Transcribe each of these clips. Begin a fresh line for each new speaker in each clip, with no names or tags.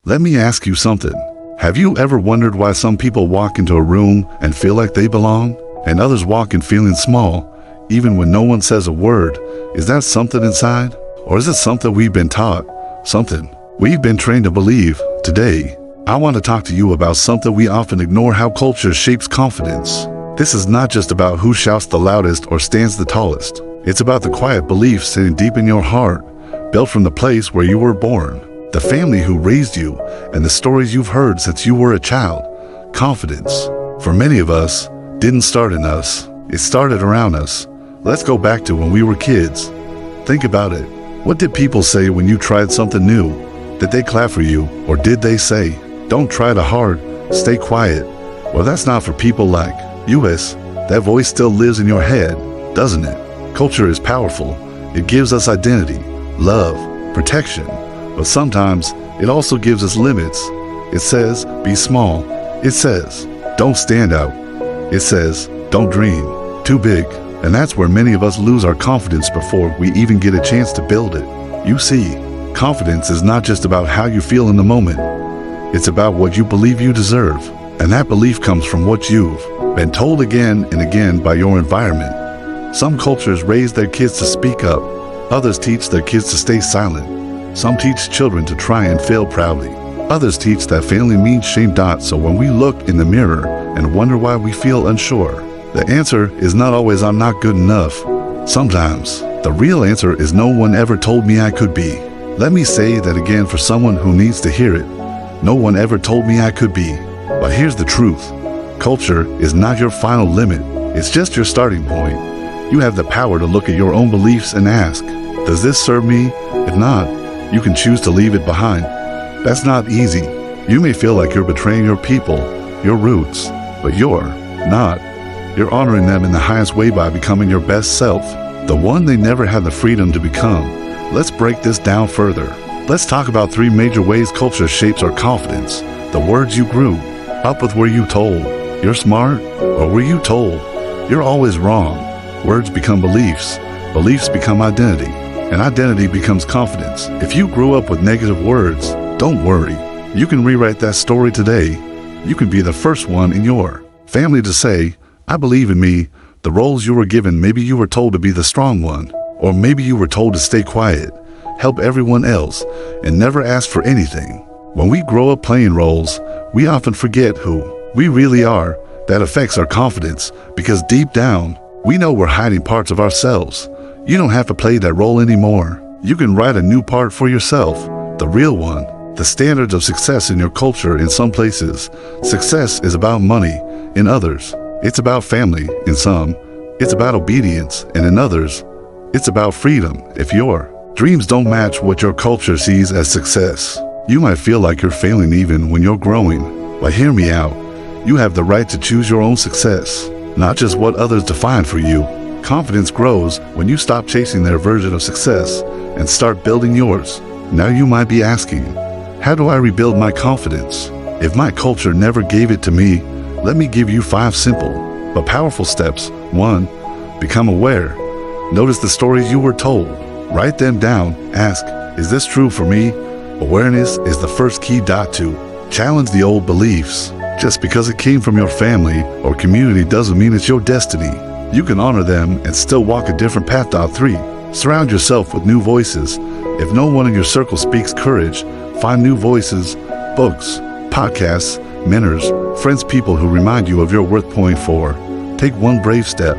Let me ask you something. Have you ever wondered why some people walk into a room and feel like they belong, and others walk in feeling small, even when no one says a word? Is that something inside? Or is it something we've been taught? Something we've been trained to believe? Today, I want to talk to you about something we often ignore: how culture shapes confidence. This is not just about who shouts the loudest or stands the tallest. It's about the quiet beliefs sitting deep in your heart, built from the place where you were born, the family who raised you, and the stories you've heard since you were a child. Confidence, for many of us, didn't start in us. It started around us. Let's go back to when we were kids. Think about it. What did people say when you tried something new? Did they clap for you, or did they say, "Don't try too hard, stay quiet"? Well, that's not for people like us. That voice still lives in your head, doesn't it? Culture is powerful. It gives us identity, love, protection. But sometimes it also gives us limits. It says, be small. It says, don't stand out. It says, don't dream too big. And that's where many of us lose our confidence before we even get a chance to build it. You see, confidence is not just about how you feel in the moment. It's about what you believe you deserve. And that belief comes from what you've been told again and again by your environment. Some cultures raise their kids to speak up. Others teach their kids to stay silent. Some teach children to try and fail proudly. Others teach that failing means shame. So when we look in the mirror and wonder why we feel unsure, the answer is not always "I'm not good enough." Sometimes the real answer is "no one ever told me I could be." Let me say that again for someone who needs to hear it. No one ever told me I could be. But here's the truth. Culture is not your final limit. It's just your starting point. You have the power to look at your own beliefs and ask, does this serve me? If not, you can choose to leave it behind. That's not easy. You may feel like you're betraying your people, your roots, but you're not. You're honoring them in the highest way by becoming your best self, the one they never had the freedom to become. Let's break this down further. Let's talk about 3 major ways culture shapes our confidence. The words you grew up with. Were you told you're smart? Or were you told you're always wrong? Words become beliefs. Beliefs become identity. And identity becomes confidence. If you grew up with negative words, don't worry. You can rewrite that story today. You can be the first one in your family to say, I believe in me. The roles you were given, maybe you were told to be the strong one, or maybe you were told to stay quiet, help everyone else, and never ask for anything. When we grow up playing roles, we often forget who we really are. That affects our confidence because deep down, we know we're hiding parts of ourselves. You don't have to play that role anymore. You can write a new part for yourself, the real one. The standards of success in your culture, in some places, success is about money. In others, it's about family. In some, it's about obedience. And in others, it's about freedom. If your dreams don't match what your culture sees as success, you might feel like you're failing even when you're growing. But hear me out. You have the right to choose your own success, not just what others define for you. Confidence grows when you stop chasing their version of success and start building yours. Now you might be asking, how do I rebuild my confidence? If my culture never gave it to me, let me give you 5 simple but powerful steps. 1. Become aware. Notice the stories you were told. Write them down. Ask, is this true for me? Awareness is the first key. 2. Challenge the old beliefs. Just because it came from your family or community doesn't mean it's your destiny. You can honor them and still walk a different path. 3. Surround yourself with new voices. If no one in your circle speaks courage, find new voices, books, podcasts, mentors, friends, people who remind you of your worth. 4. Take one brave step.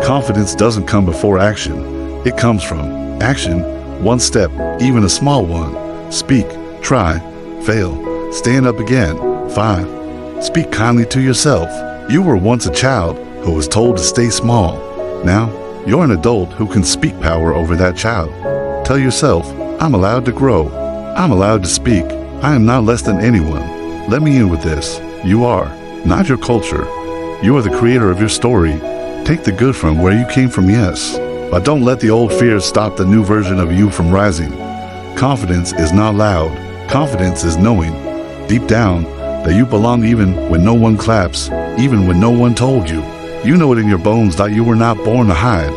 Confidence doesn't come before action. It comes from action. One step, even a small one. Speak, try, fail, stand up again. 5. Speak kindly to yourself. You were once a child who was told to stay small. Now, you're an adult who can speak power over that child. Tell yourself, I'm allowed to grow. I'm allowed to speak. I am not less than anyone. Let me in with this. You are not your culture. You are the creator of your story. Take the good from where you came from, yes. But don't let the old fears stop the new version of you from rising. Confidence is not loud. Confidence is knowing, deep down, that you belong even when no one claps, even when no one told you. You know it in your bones that you were not born to hide.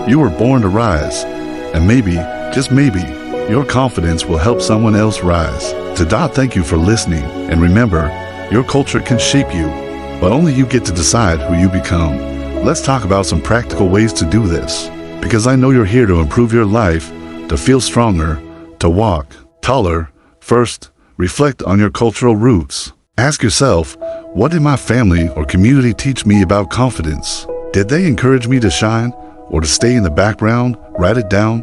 You were born to rise. And maybe, just maybe, your confidence will help someone else rise. To Dot, thank you for listening. And remember, your culture can shape you, but only you get to decide who you become. Let's talk about some practical ways to do this, because I know you're here to improve your life, to feel stronger, to walk taller. First, reflect on your cultural roots. Ask yourself, what did my family or community teach me about confidence? Did they encourage me to shine or to stay in the background? Write it down.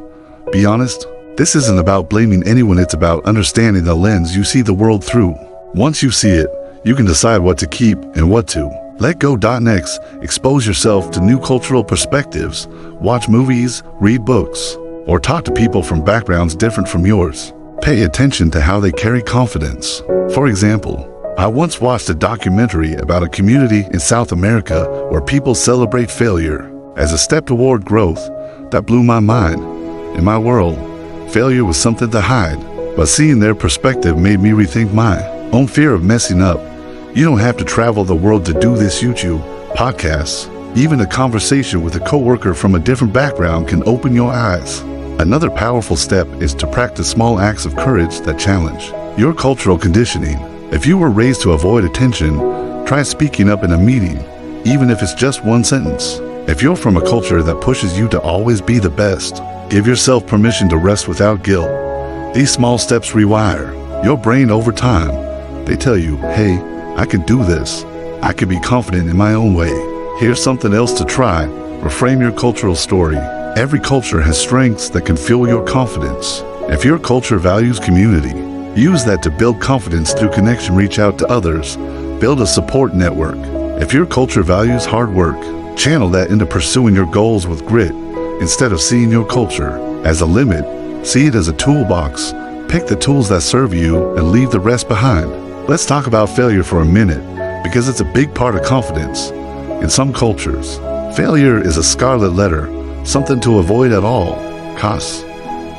Be honest. This isn't about blaming anyone, it's about understanding the lens you see the world through. Once you see it, you can decide what to keep and what to let go. Next, expose yourself to new cultural perspectives. Watch movies, read books, or talk to people from backgrounds different from yours. Pay attention to how they carry confidence. For example, I once watched a documentary about a community in South America where people celebrate failure as a step toward growth. That blew my mind. In my world, failure was something to hide, but seeing their perspective made me rethink my own fear of messing up. You don't have to travel the world to do this. YouTube, podcasts, even a conversation with a coworker from a different background can open your eyes. Another powerful step is to practice small acts of courage that challenge your cultural conditioning. If you were raised to avoid attention, try speaking up in a meeting, even if it's just one sentence. If you're from a culture that pushes you to always be the best, give yourself permission to rest without guilt. These small steps rewire your brain over time. They tell you, hey, I can do this. I can be confident in my own way. Here's something else to try. Reframe your cultural story. Every culture has strengths that can fuel your confidence. If your culture values community, use that to build confidence through connection. Reach out to others. Build a support network. If your culture values hard work, channel that into pursuing your goals with grit. Instead of seeing your culture as a limit, see it as a toolbox. Pick the tools that serve you and leave the rest behind. Let's talk about failure for a minute, because it's a big part of confidence. In some cultures, failure is a scarlet letter, something to avoid at all costs.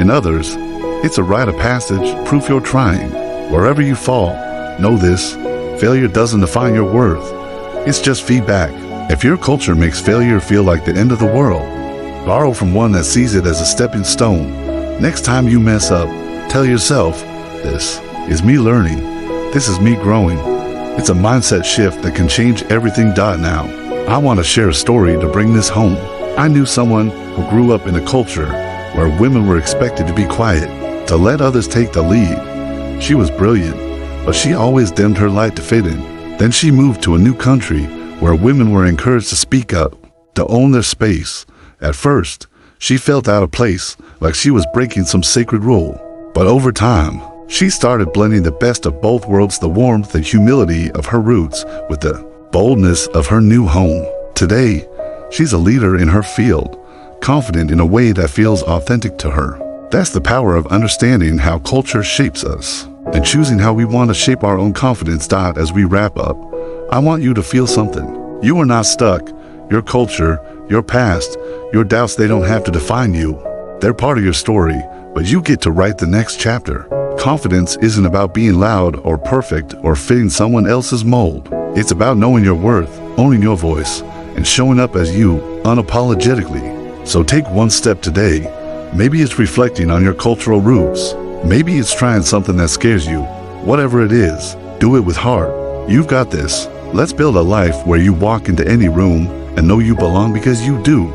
In others, it's a rite of passage, proof you're trying. Wherever you fall, know this: failure doesn't define your worth. It's just feedback. If your culture makes failure feel like the end of the world, borrow from one that sees it as a stepping stone. Next time you mess up, tell yourself, this is me learning. This is me growing. It's a mindset shift that can change everything. Now, I want to share a story to bring this home. I knew someone who grew up in a culture where women were expected to be quiet, to let others take the lead. She was brilliant, but she always dimmed her light to fit in. Then she moved to a new country where women were encouraged to speak up, to own their space. At first, she felt out of place, like she was breaking some sacred rule. But over time, she started blending the best of both worlds, the warmth and humility of her roots with the boldness of her new home. Today, she's a leader in her field, confident in a way that feels authentic to her. That's the power of understanding how culture shapes us and choosing how we want to shape our own confidence. As we wrap up, I want you to feel something. You are not stuck. Your culture, your past, your doubts, they don't have to define you. They're part of your story, but you get to write the next chapter. Confidence isn't about being loud or perfect or fitting someone else's mold. It's about knowing your worth, owning your voice, and showing up as you unapologetically. So take one step today. Maybe it's reflecting on your cultural roots. Maybe it's trying something that scares you. Whatever it is, do it with heart. You've got this. Let's build a life where you walk into any room and know you belong, because you do.